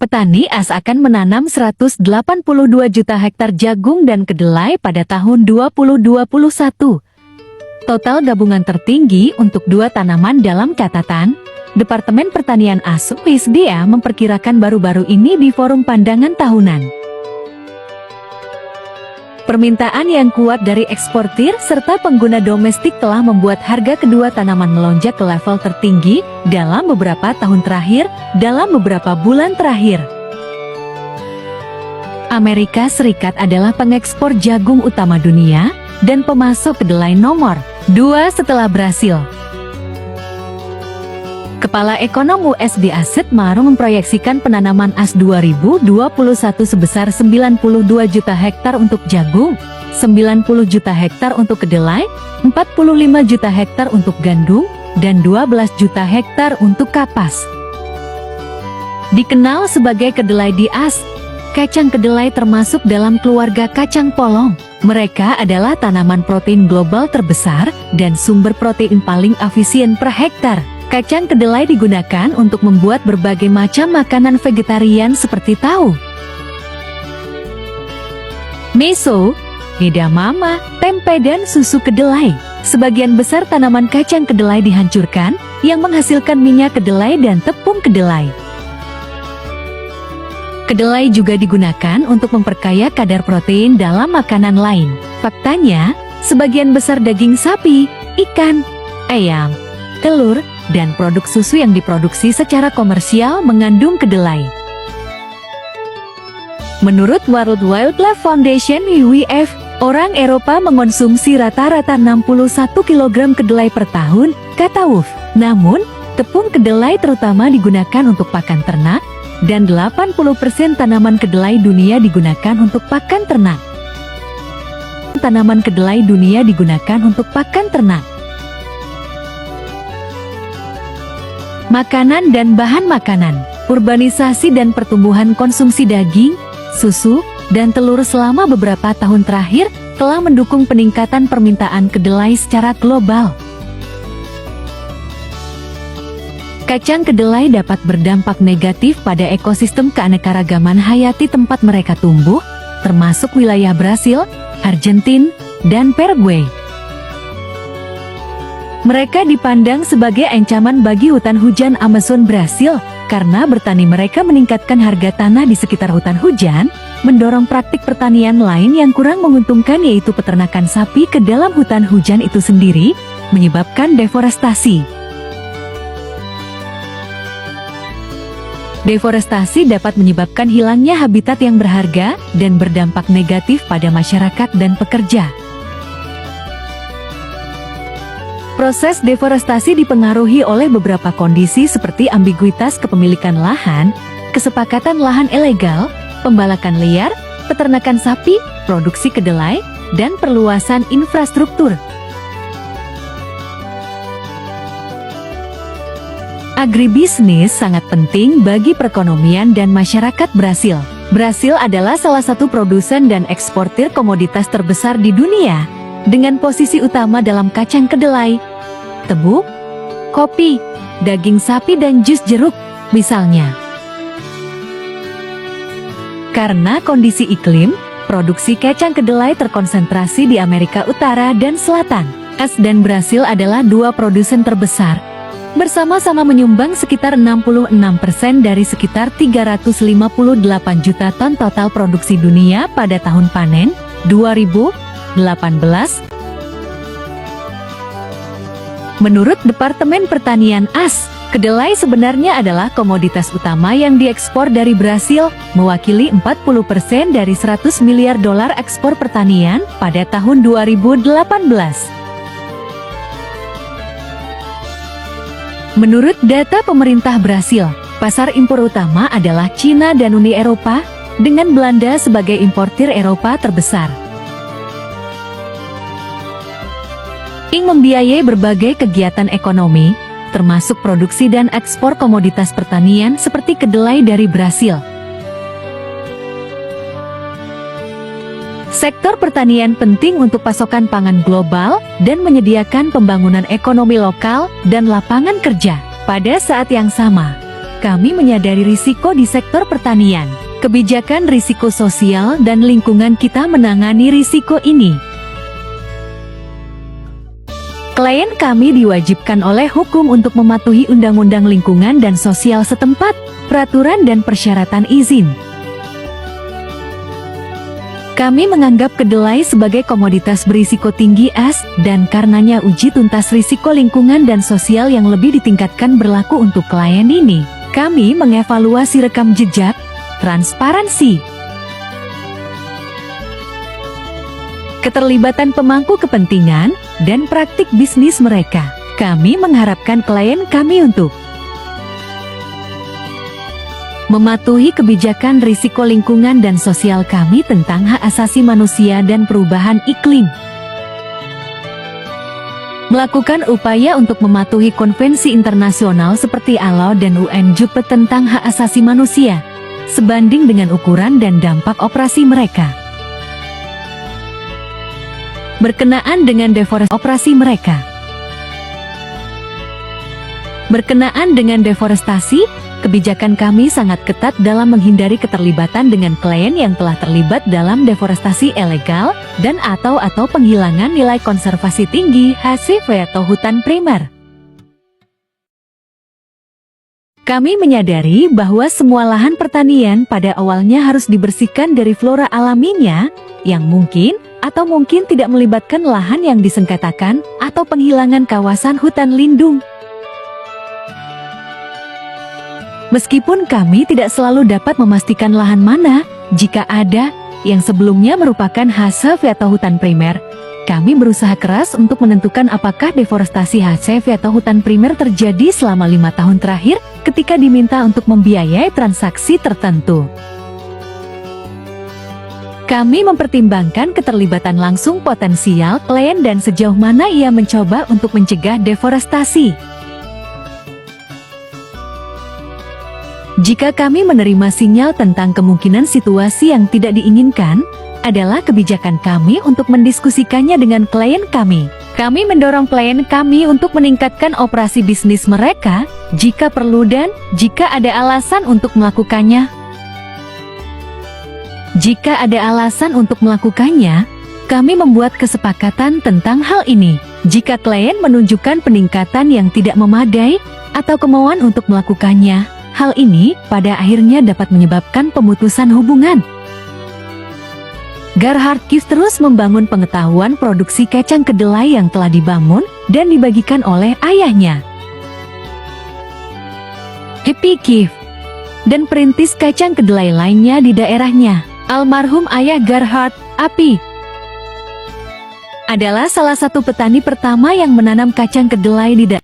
Petani AS akan menanam 182 juta hektar jagung dan kedelai pada tahun 2021. Total gabungan tertinggi untuk dua tanaman dalam catatan. Departemen Pertanian AS UISDA memperkirakan baru-baru ini di Forum Pandangan Tahunan. Permintaan yang kuat dari eksportir serta pengguna domestik telah membuat harga kedua tanaman melonjak ke level tertinggi dalam beberapa tahun terakhir, dalam beberapa bulan terakhir. Amerika Serikat adalah pengekspor jagung utama dunia dan pemasok kedelai nomor 2 setelah Brasil. Kepala Ekonom USD Aset Maru memproyeksikan penanaman AS 2021 sebesar 92 juta hektar untuk jagung, 90 juta hektar untuk kedelai, 45 juta hektar untuk gandum, dan 12 juta hektar untuk kapas. Dikenal sebagai kedelai di AS, kacang kedelai termasuk dalam keluarga kacang polong. Mereka adalah tanaman protein global terbesar dan sumber protein paling efisien per hektar. Kacang kedelai digunakan untuk membuat berbagai macam makanan vegetarian seperti tahu, miso, edamame, tempe dan susu kedelai. Sebagian besar tanaman kacang kedelai dihancurkan, yang menghasilkan minyak kedelai dan tepung kedelai. Kedelai juga digunakan untuk memperkaya kadar protein dalam makanan lain. Faktanya, sebagian besar daging sapi, ikan, ayam, telur, dan produk susu yang diproduksi secara komersial mengandung kedelai. Menurut World Wildlife Foundation (WWF), orang Eropa mengonsumsi rata-rata 61 kg kedelai per tahun, kata WWF. Namun, tepung kedelai terutama digunakan untuk pakan ternak, dan 80% tanaman kedelai dunia digunakan untuk pakan ternak. Tanaman kedelai dunia digunakan untuk pakan ternak. Makanan dan bahan makanan, urbanisasi dan pertumbuhan konsumsi daging, susu, dan telur selama beberapa tahun terakhir telah mendukung peningkatan permintaan kedelai secara global. Kacang kedelai dapat berdampak negatif pada ekosistem keanekaragaman hayati tempat mereka tumbuh, termasuk wilayah Brasil, Argentina, dan Paraguay. Mereka dipandang sebagai ancaman bagi hutan hujan Amazon Brasil, karena bertani mereka meningkatkan harga tanah di sekitar hutan hujan, mendorong praktik pertanian lain yang kurang menguntungkan yaitu peternakan sapi ke dalam hutan hujan itu sendiri, menyebabkan deforestasi. Deforestasi dapat menyebabkan hilangnya habitat yang berharga dan berdampak negatif pada masyarakat dan pekerja. Proses deforestasi dipengaruhi oleh beberapa kondisi seperti ambiguitas kepemilikan lahan, kesepakatan lahan ilegal, pembalakan liar, peternakan sapi, produksi kedelai, dan perluasan infrastruktur. Agribisnis sangat penting bagi perekonomian dan masyarakat Brasil. Brasil adalah salah satu produsen dan eksportir komoditas terbesar di dunia, dengan posisi utama dalam kacang kedelai, tebu, kopi, daging sapi dan jus jeruk, misalnya. Karena kondisi iklim, produksi kacang kedelai terkonsentrasi di Amerika Utara dan Selatan. AS dan Brasil adalah dua produsen terbesar, bersama-sama menyumbang sekitar 66% dari sekitar 358 juta ton total produksi dunia pada tahun panen 2018. Menurut Departemen Pertanian AS, kedelai sebenarnya adalah komoditas utama yang diekspor dari Brasil, mewakili 40% dari 100 miliar dolar ekspor pertanian pada tahun 2018. Menurut data pemerintah Brasil, pasar impor utama adalah Cina dan Uni Eropa, dengan Belanda sebagai importir Eropa terbesar. Ing membiayai berbagai kegiatan ekonomi, termasuk produksi dan ekspor komoditas pertanian seperti kedelai dari Brasil. Sektor pertanian penting untuk pasokan pangan global dan menyediakan pembangunan ekonomi lokal dan lapangan kerja. Pada saat yang sama, kami menyadari risiko di sektor pertanian. Kebijakan risiko sosial dan lingkungan kita menangani risiko ini. Klien kami diwajibkan oleh hukum untuk mematuhi undang-undang lingkungan dan sosial setempat, peraturan dan persyaratan izin. Kami menganggap kedelai sebagai komoditas berisiko tinggi dan karenanya uji tuntas risiko lingkungan dan sosial yang lebih ditingkatkan berlaku untuk klien ini. Kami mengevaluasi rekam jejak, transparansi, keterlibatan pemangku kepentingan, dan praktik bisnis mereka. Kami mengharapkan klien kami untuk mematuhi kebijakan risiko lingkungan dan sosial kami tentang hak asasi manusia dan perubahan iklim. Melakukan upaya untuk mematuhi konvensi internasional seperti ILO dan UNJUP tentang hak asasi manusia, sebanding dengan ukuran dan dampak operasi mereka. Berkenaan dengan deforestasi, kebijakan kami sangat ketat dalam menghindari keterlibatan dengan klien yang telah terlibat dalam deforestasi ilegal dan atau penghilangan nilai konservasi tinggi HCV atau hutan primer. Kami menyadari bahwa semua lahan pertanian pada awalnya harus dibersihkan dari flora alaminya yang mungkin tidak melibatkan lahan yang disengketakan atau penghilangan kawasan hutan lindung. Meskipun kami tidak selalu dapat memastikan lahan mana, jika ada, yang sebelumnya merupakan HCV atau hutan primer, kami berusaha keras untuk menentukan apakah deforestasi HCV atau hutan primer terjadi selama 5 tahun terakhir ketika diminta untuk membiayai transaksi tertentu. Kami mempertimbangkan keterlibatan langsung potensial klien dan sejauh mana ia mencoba untuk mencegah deforestasi. Jika kami menerima sinyal tentang kemungkinan situasi yang tidak diinginkan, adalah kebijakan kami untuk mendiskusikannya dengan klien kami. Kami mendorong klien kami untuk meningkatkan operasi bisnis mereka, jika perlu dan jika ada alasan untuk melakukannya. Jika ada alasan untuk melakukannya, kami membuat kesepakatan tentang hal ini. Jika klien menunjukkan peningkatan yang tidak memadai, atau kemauan untuk melakukannya, hal ini pada akhirnya dapat menyebabkan pemutusan hubungan. Gerhard Kief terus membangun pengetahuan produksi kacang kedelai yang telah dibangun dan dibagikan oleh ayahnya, Hippie Kief, dan perintis kacang kedelai lainnya di daerahnya. Almarhum ayah Gerhard, Api, adalah salah satu petani pertama yang menanam kacang kedelai di daerah